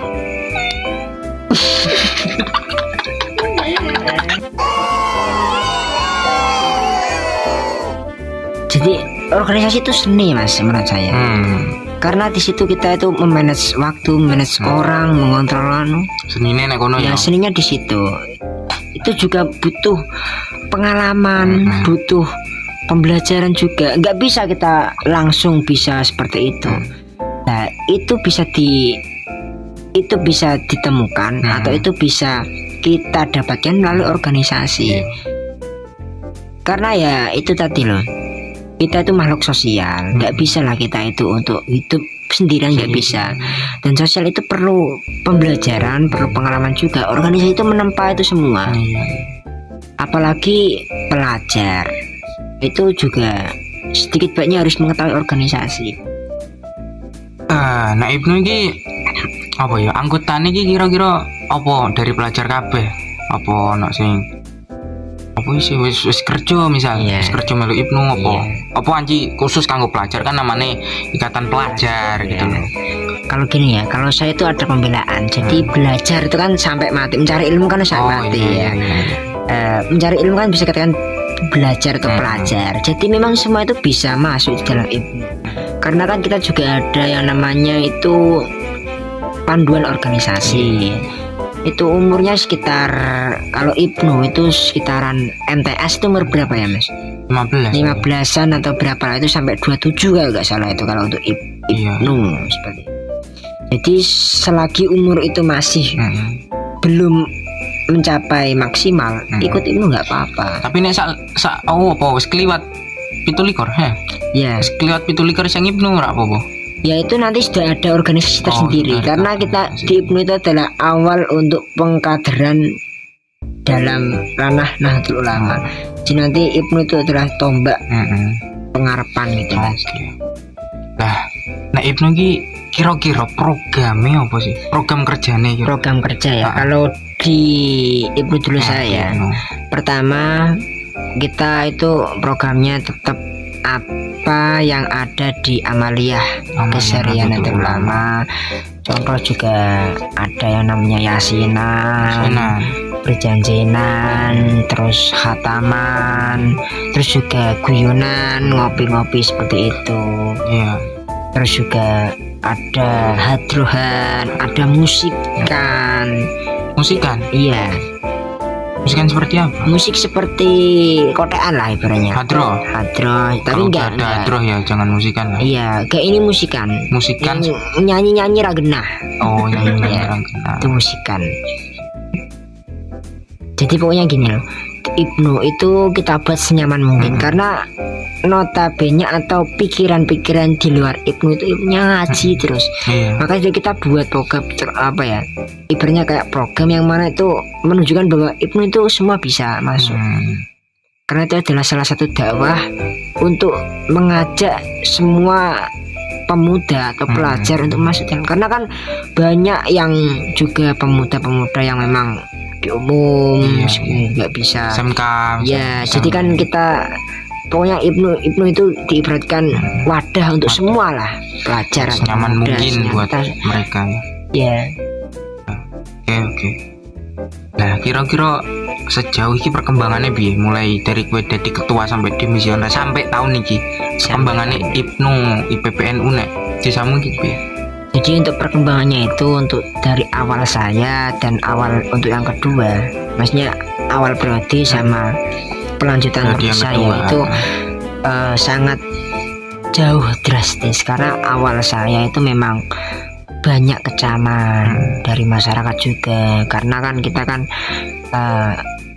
B: Jadi organisasi itu seni mas menurut saya. Karena di situ kita itu memanage waktu, manage orang, mengontrol
A: Seninya nek kono
B: ya
A: ya.
B: seninya di situ. itu juga butuh pengalaman, butuh pembelajaran juga. Nggak bisa kita langsung bisa seperti itu. Nah, itu bisa ditemukan atau itu bisa kita dapatkan melalui organisasi. Karena ya itu tadi loh, kita itu makhluk sosial, nggak bisa lah kita itu untuk hidup sendirian, nggak bisa. Dan sosial itu perlu pembelajaran, perlu pengalaman juga. Organisasi itu menempa itu semua. Apalagi pelajar itu juga sedikit banyaknya harus mengetahui organisasi.
A: Nah Ibnu iki apa ya anggotane iki kira-kira apa dari pelajar kabeh? Apa ono sing apa sih wis kerja misalnya wis kerja melu Ibnu apa anji khusus kanggo pelajar kan namanya ikatan pelajar gitu loh.
B: Kalau gini ya, kalau saya itu ada pembelaan. Jadi belajar itu kan sampai mati, mencari ilmu kan sampai mati ya. Mencari ilmu kan bisa katakan belajar atau pelajar. Jadi memang semua itu bisa masuk di dalam ilmu. Karena kan kita juga ada yang namanya itu panduan organisasi. Itu umurnya sekitar, kalau Ibnu itu sekitaran MTS itu umur berapa ya Mas? 15an atau berapa lah, itu sampai 27 kalau nggak salah itu kalau untuk Ibnu seperti itu. Jadi selagi umur itu masih belum mencapai maksimal, ikut Ibnu nggak apa-apa.
A: Tapi nek apa wis kliwat 17
B: ya
A: kliwat 17 sing Ibnu ora apa-apa.
B: Ya itu nanti sudah ada organisasi tersendiri. Karena kita di Ibnu itu adalah awal untuk pengkaderan dalam ranah Nahdlatul Ulama. Jadi nanti Ibnu itu adalah tombak pengharapan gitu Mas. Nah
A: Ibnu ki kira-kira programnya apa sih? Program kerjanya gitu.
B: Program kerja ya. Kalau di Ibnu dulu saya pertama kita itu programnya tetap apa yang ada di amaliyah keseharian Nahdlatul Ulama. Contoh juga ada yang namanya yasinan, perjanjian, terus khataman, terus juga guyonan, ngopi-ngopi seperti itu. Terus juga ada hadrohan, ada musikan. Iya. Musikan seperti apa? Musik seperti kotean lah ibaratnya. Hadroh. Tapi enggak ada hadroh ya, jangan musikan lah. Iya, kayak ini musikan. Nyanyi ragenah. Oh, nyanyi ragenah. Itu musikan. Jadi pokoknya gini loh, Ibnu itu kita buat senyaman mungkin karena notabene atau pikiran-pikiran di luar Ibnu itu Ibnunya ngaji terus. Makanya kita buat program apa ya, ibaratnya kayak program yang mana itu menunjukkan bahwa Ibnu itu semua bisa masuk. Karena itu adalah salah satu dakwah untuk mengajak semua pemuda atau pelajar untuk masuk dalam. Karena kan banyak yang juga pemuda-pemuda yang memang di umum nggak bisa SMK ya. Jadi kan kita pokoknya Ibnu itu diibaratkan wadah untuk semua lah, pelajar
A: nyaman mungkin buat mereka ya. Oke. Nah kira-kira sejauh ini perkembangannya bi, mulai dari gue jadi ketua sampai dimisioner sampai tahun ini perkembangannya Ibnu IPPNU nek disamu gitu ya.
B: Jadi untuk perkembangannya itu untuk dari awal saya dan awal untuk yang kedua, maksudnya awal periode sama pelanjutan saya itu sangat jauh drastis. Karena awal saya itu memang banyak kecaman dari masyarakat juga, karena kan kita kan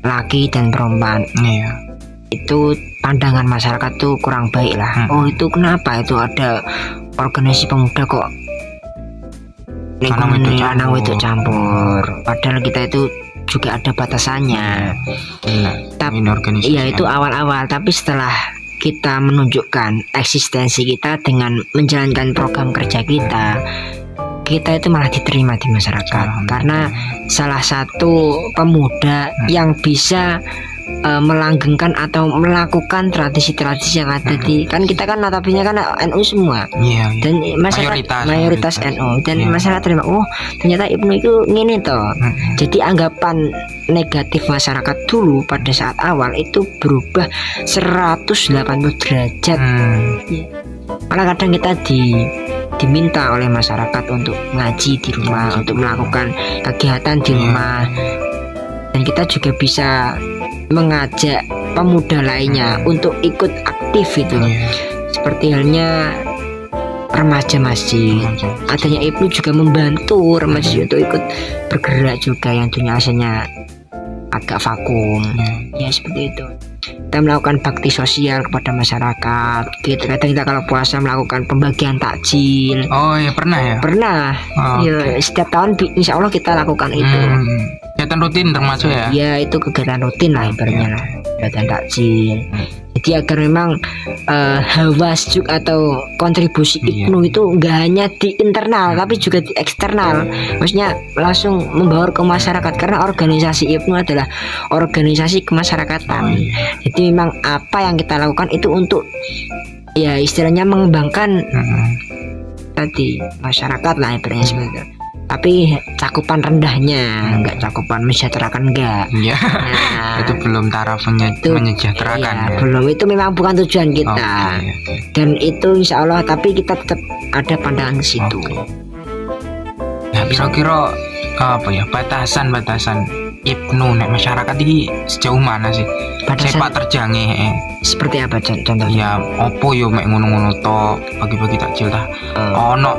B: laki dan perempuan. Itu pandangan masyarakat tuh kurang baik lah. Oh itu kenapa itu ada organisasi pemuda kok lanang itu campur, padahal kita itu juga ada batasannya. Tapi iya itu awal-awal, tapi setelah kita menunjukkan eksistensi kita dengan menjalankan program kerja kita itu malah diterima di masyarakat. Karena salah satu pemuda yang bisa melanggengkan atau melakukan tradisi-tradisi yang ada di, kan kita kan notabene kan NU semua, dan masyarakat mayoritas NU, dan masyarakat terima, oh ternyata Ibnu itu ngene toh. Jadi anggapan negatif masyarakat dulu pada saat awal itu berubah 180 derajat. Malah kadang kita diminta oleh masyarakat untuk ngaji di rumah, untuk melakukan kegiatan di rumah. dan kita juga bisa mengajak pemuda lainnya untuk ikut aktif itu. Seperti halnya remaja masjid. Adanya Ibnu juga membantu remaja untuk ikut bergerak juga yang dunia asalnya agak vakum. Ya seperti itu. Kita melakukan bakti sosial kepada masyarakat. Kadang kita kalau puasa melakukan pembagian takjil.
A: Oh ya pernah ya.
B: Pernah.
A: Oh,
B: Ya, setiap tahun insya Allah kita lakukan itu.
A: Kegiatan rutin termasuk ya.
B: Ya itu kegiatan rutin lah ibaratnya lah. Kegiatan takjil. Jadi agar memang hawa sejuk atau kontribusi Ibnu itu nggak hanya di internal tapi juga di eksternal. Maksudnya langsung membawa ke masyarakat karena organisasi Ibnu adalah organisasi kemasyarakatan. Jadi memang apa yang kita lakukan itu untuk ya istilahnya mengembangkan tadi masyarakat lah ibaratnya seperti itu. Tapi cakupan rendahnya, enggak cakupan mensejahterakan enggak.
A: Iya.
B: Nah,
A: Itu belum taraf menyejahterakan.
B: iya,
A: Ya.
B: belum, itu memang bukan tujuan kita.
A: Oke.
B: Dan itu insya Allah, tapi kita tetap ada pandangan ke situ.
A: Oke. Nah, kira-kira apa ya batasan Ibnu nek masyarakat ini sejauh mana sih?
B: Batasan
A: Sepak terjangnya
B: seperti apa contohnya?
A: ya opo yo mek ngono-ngono to bagi-bagi takjil tah. Ono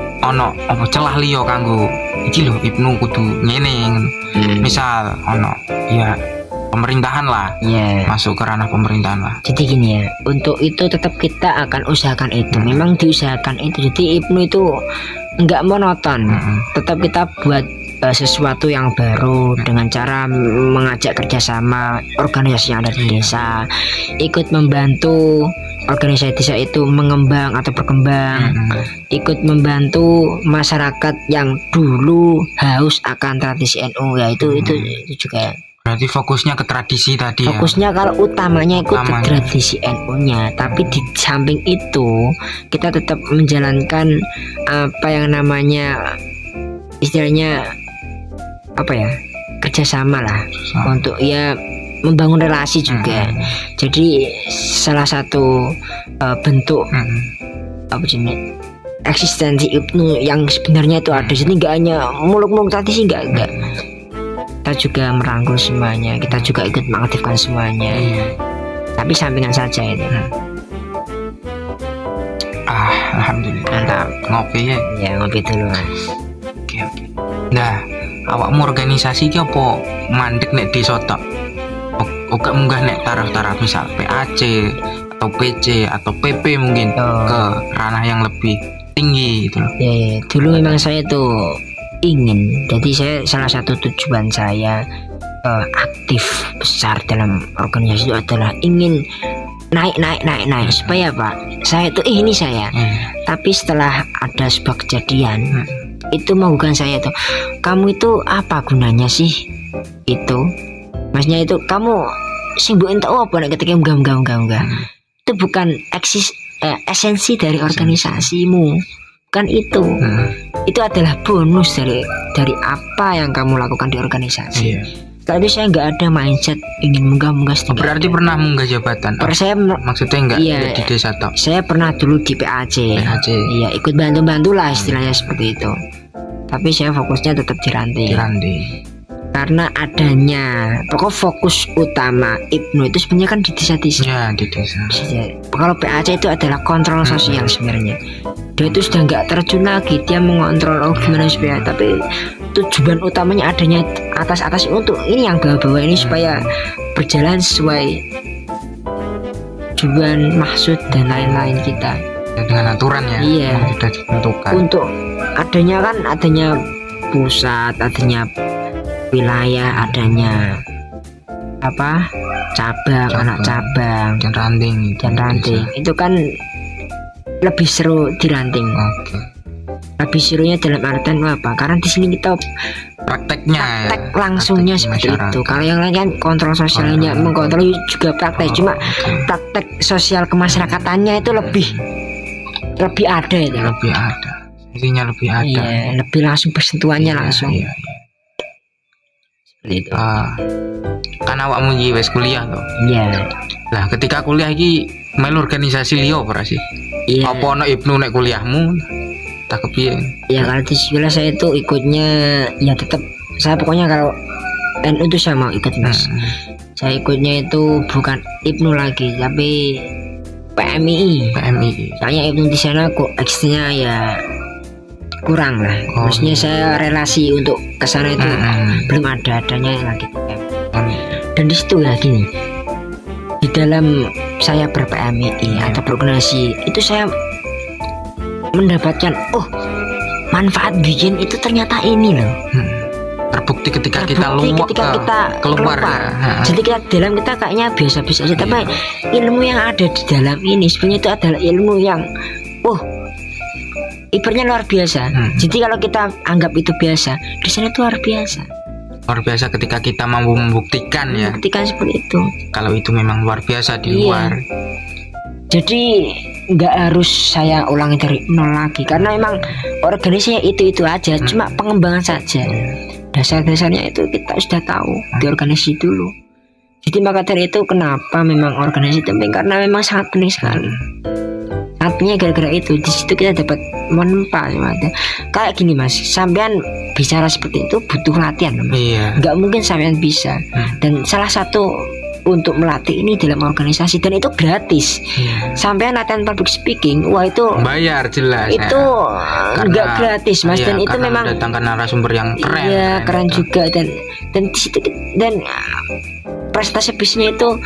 A: apa celah liya kanggo iki lho Ibnu kudu ngene. Misal ono ya pemerintahan lah.
B: Ya.
A: Masuk ke ranah pemerintahan lah.
B: Jadi gini ya, untuk itu tetap kita akan usahakan itu. Memang diusahakan itu. Jadi Ibnu itu enggak monoton. Tetap kita buat sesuatu yang baru dengan cara mengajak kerjasama organisasi yang ada di desa, ikut membantu organisasi desa itu mengembang atau berkembang, ikut membantu masyarakat yang dulu haus akan tradisi NU ya itu juga.
A: Berarti fokusnya ke tradisi tadi
B: Fokusnya kalau utamanya ikut
A: Utamanya.
B: tradisi NU-nya, tapi di samping itu kita tetap menjalankan apa yang namanya istilahnya apa ya kerjasama lah untuk ya membangun relasi juga. Jadi salah satu bentuk apa jenis eksistensi Ibnu yang sebenarnya itu ada. Jadi nggak hanya muluk-muluk tradisi, nggak. Kita juga merangkul semuanya, kita juga ikut mengaktifkan semuanya. Tapi sampingan saja itu.
A: Alhamdulillah.
B: Mantap.
A: Ngopi ya.
B: Ya ngopi dulu mas.
A: Oke. Nah, awakmu organisasi ki apa mandek nek desa tok? Oke munggah nek taraf-taraf misal PAC atau PC atau PP mungkin ke ranah yang lebih tinggi gitu loh.
B: Ya, dulu memang saya tuh ingin, jadi saya salah satu tujuan saya aktif besar dalam organisasi itu adalah ingin naik supaya Pak saya tuh ini saya. Tapi setelah ada sebuah kejadian itu bukan saya tuh, kamu itu apa gunanya sih itu, maksudnya itu kamu simbukin tau apa nek ketika enggak itu bukan esensi dari organisasimu, bukan itu. Itu adalah bonus dari apa yang kamu lakukan di organisasi. Tapi saya nggak ada mindset ingin munggah setinggi.
A: Berarti pernah munggah jabatan?
B: Saya
A: maksudnya enggak di desa tok?
B: Saya pernah dulu di PAC. Iya, ikut bantu lah istilahnya seperti itu. Tapi saya fokusnya tetap di ranting. Karena adanya pokok fokus utama Ibnu itu sebenarnya kan di desa-desa.
A: Ya, di desa.
B: Kalau PAC itu adalah kontrol sosial sebenarnya. Dia itu sudah nggak terjun lagi, dia mengontrol gimana supaya, tapi tujuan utamanya adanya atas untuk ini yang bawah-bawah ini supaya berjalan sesuai tujuan, maksud dan lain-lain kita.
A: Ya, dengan aturan ya.
B: Iya.
A: Yang sudah ditentukan.
B: Untuk adanya pusat, adanya wilayah, adanya cabang, anak cabang
A: dan ranting
B: itu kan lebih seru di ranting. Lebih serunya dalam artian apa? Karena di sini kita
A: praktek
B: langsungnya seperti itu. Kalau yang lain kan kontrol sosialnya, mengkontrol juga praktek. Cuma praktek sosial kemasyarakatannya itu lebih ada itu.
A: Lebih ada. Intinya lebih ada.
B: Iya, lebih langsung bersentuhannya langsung.
A: Iya.
B: Seperti itu.
A: Kan awakmu iki wis kuliah to.
B: Iya.
A: Lah ketika kuliah iki melu organisasi liya apa sih?
B: Iya.
A: Apa ono Ibnu nek kuliahmu? Tak kepiye?
B: Ya kalau di sekolah saya itu ikutnya ya tetap saya pokoknya kalau NU itu saya mau ikut mas. Saya ikutnya itu bukan IPNU lagi tapi PMII. Soalnya IPNU di sana kok X-nya ya kurang lah. Maksudnya saya relasi untuk kesana itu belum adanya lagi. Dan di situ ya gini, di dalam saya ber-PMII atau berorganisasi itu saya mendapatkan manfaat bikin itu ternyata ini loh.
A: Terbukti ketika kita keluar.
B: Jadi kita dalam kita kayaknya biasa-biasa aja, tapi ilmu yang ada di dalam ini sebenarnya itu adalah ilmu yang ibaratnya luar biasa. Jadi kalau kita anggap itu biasa, di sana itu luar biasa.
A: Luar biasa ketika kita mampu membuktikan ya.
B: Membuktikan seperti itu.
A: Kalau itu memang luar biasa di luar.
B: Jadi nggak harus saya ulangi dari nol lagi karena memang organisasinya itu aja, cuma pengembangan saja. Dasar-dasarnya itu kita sudah tahu di organisasi dulu. Jadi maka dari itu kenapa memang organisasi penting, karena memang sangat penting sekali. Artinya gara-gara itu di situ kita dapat menempa. Kayak gini mas, sampean bicara seperti itu butuh latihan mas. Nggak mungkin sampean bisa. Dan salah satu untuk melatih ini dalam organisasi, dan itu gratis. Sampean latihan public speaking, wah itu
A: bayar jelas.
B: Itu nggak gratis mas, dan itu memang
A: mendatangkan narasumber yang keren.
B: Iya keren juga, dan di situ dan prestasi bisnisnya itu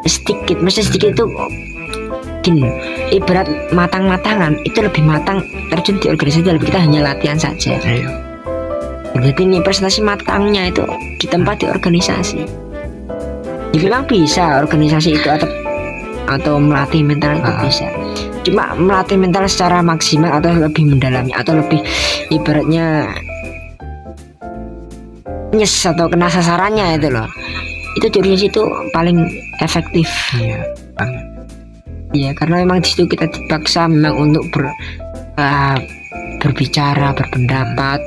B: sedikit, maksudnya sedikit itu gini, ibarat matang-matangan itu lebih matang terjun di organisasi, lebih kita hanya latihan saja. Jadi ini prestasi matangnya itu di tempat di organisasi. Jadi memang bisa organisasi itu atau melatih mental itu bisa. Cuma melatih mental secara maksimal atau lebih mendalami atau lebih ibaratnya nyes atau kena sasarannya itu loh. Itu organisasi itu paling efektif. Iya, karena memang di situ kita dipaksa memang untuk berbicara, berpendapat,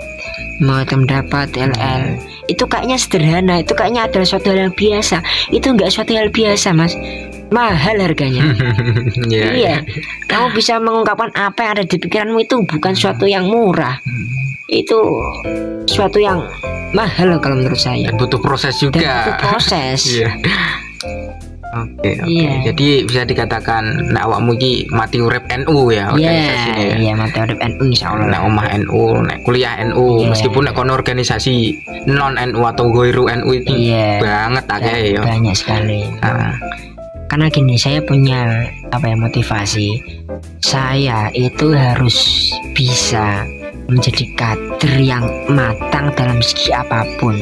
B: mendapat LL. Itu kayaknya sederhana, itu kayaknya adalah suatu hal yang biasa. Itu enggak suatu hal biasa mas, mahal harganya. Iya, kamu bisa mengungkapkan apa yang ada di pikiranmu itu bukan suatu yang murah. Itu suatu yang mahal kalau menurut saya.
A: Dan butuh proses juga.
B: Dan butuh proses.
A: Oke. Jadi bisa dikatakan awakmu iki mati urip NU ya organisasinya ya.
B: Iya, mati urip NU insyaallah.
A: Nek omah NU, nek kuliah NU, meskipun nek kono organisasi non NU atau goiru NU itu banget akeh ya.
B: Banyak sekali. Karena gini, saya punya motivasi. Saya itu harus bisa menjadi kader yang matang dalam segi apapun.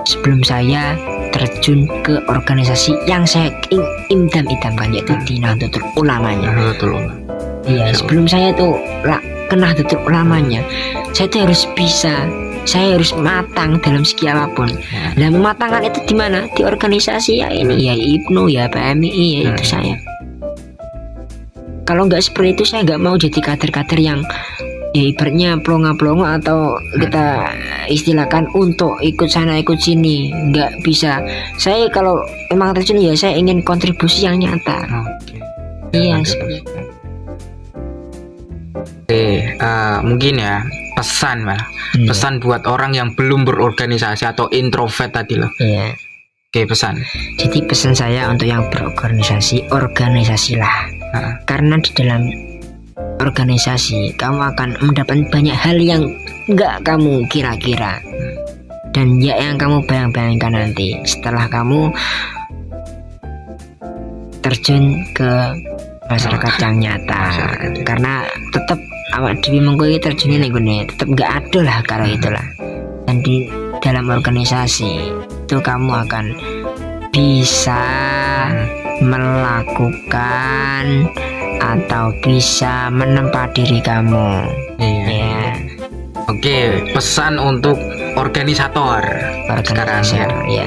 B: Sebelum saya terjun ke organisasi yang saya idam-idamkan, yaitu di Nahdlatul Ulamanya. Iya, sebelum saya tuh ke Nahdlatul Ulamanya, saya itu harus bisa, saya harus matang dalam segi apapun. Dan mematangkan itu di mana? Di organisasi ya ini, ya IPNU, ya PMII, ya itu saya. Kalau nggak seperti itu, saya nggak mau jadi kader-kader yang ya ibaratnya plonga-plongo atau kita istilahkan untuk ikut sana ikut sini, nggak bisa. Saya kalau memang terjun ya saya ingin kontribusi yang nyata. Iya seperti itu.
A: Mungkin ya pesan pesan buat orang yang belum berorganisasi atau introvert tadi loh. Pesan. Jadi pesan saya untuk yang berorganisasi, organisasilah. Karena di dalam organisasi kamu akan mendapat banyak hal yang nggak kamu kira-kira, dan ya yang kamu bayang-bayangkan nanti setelah kamu terjun ke masyarakat yang nyata. Karena tetap awak dewi mengkoi terjun ini gune tetap nggak ada lah karena itulah. Dan di dalam organisasi itu kamu akan bisa melakukan atau bisa menempa diri kamu. Oke, pesan untuk organisator sekarang ya.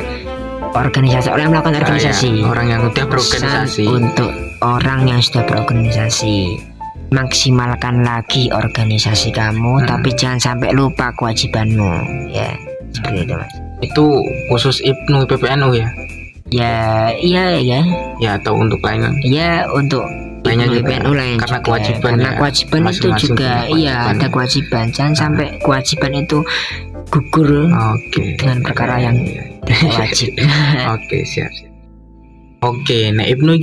A: Organisasi, orang yang melakukan organisasi, orang yang sudah berorganisasi. Untuk orang yang sudah berorganisasi, maksimalkan lagi organisasi kamu, tapi jangan sampai lupa kewajibanmu. Ya, seperti itu mas. Itu khusus IPNU PPNU ya? Iya. Ya atau untuk lainnya? Ya untuk lainnya juga, karena kewajiban itu juga ada kewajiban. Jangan sampai kewajiban itu
B: gugur
A: Oke.
B: dengan perkara yang tidak wajib.
A: Oke, siap. Oke, nek Ibnu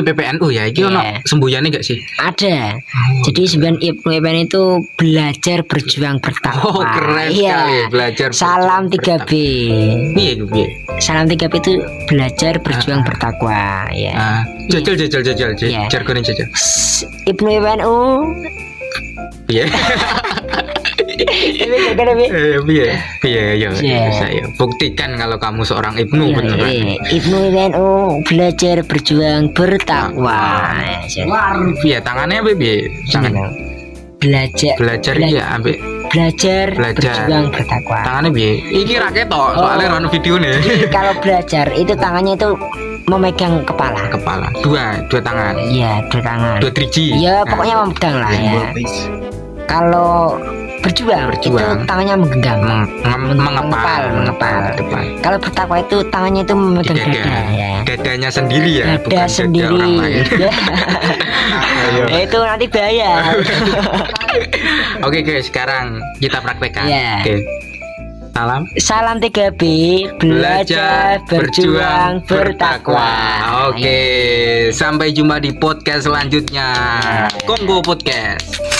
A: PPNU ya, iki ono
B: Iya.
A: sembuyane gak sih?
B: Ada. Jadi sembilan Ibnu PPN itu belajar berjuang bertakwa.
A: Oh, keren
B: Iya.
A: sekali, belajar
B: Salam
A: berjuang
B: 3B.
A: Piye piye?
B: Salam 3B itu belajar berjuang bertakwa, ya.
A: Jajal
B: Iya.
A: jargone jajal.
B: Ibnu PPNU.
A: Piye?
B: Ini jargon apa?
A: Piye ya.
B: Iya.
A: Saya buktikan kalau kamu seorang Ibnu
B: Iya,
A: beneran.
B: iya. Ibnu PPNU belajar berjuang bertakwa. Ya,
A: Piye tangannya piye? Tangan.
B: Belajar
A: Iya ambek
B: belajar
A: Belajar.
B: berjuang bertakwa.
A: tangannya piye? Iki ra ketok, soalnya ono videone.
B: Jadi kalau belajar itu tangannya itu memegang kepala.
A: Kepala. Dua tangan.
B: Iya, dua tangan.
A: Dua driji.
B: Ya pokoknya memegang lah ya. Kalau berjuang,
A: Berjuang.
B: itu tangannya menggenggam.
A: Mengepal
B: mengepal.
A: ke depan.
B: Kalau bertakwa itu tangannya itu memegang
A: Di
B: dada ya.
A: Dadanya sendiri ya,
B: Dada
A: bukan
B: sendiri.
A: dada orang lain.
B: Ya. Itu nanti bahaya.
A: Oke guys, sekarang kita praktekkan.
B: Iya.
A: Oke. Salam.
B: Salam 3B, belajar berjuang bertakwa.
A: Oke, sampai jumpa di podcast selanjutnya. Kongo Podcast.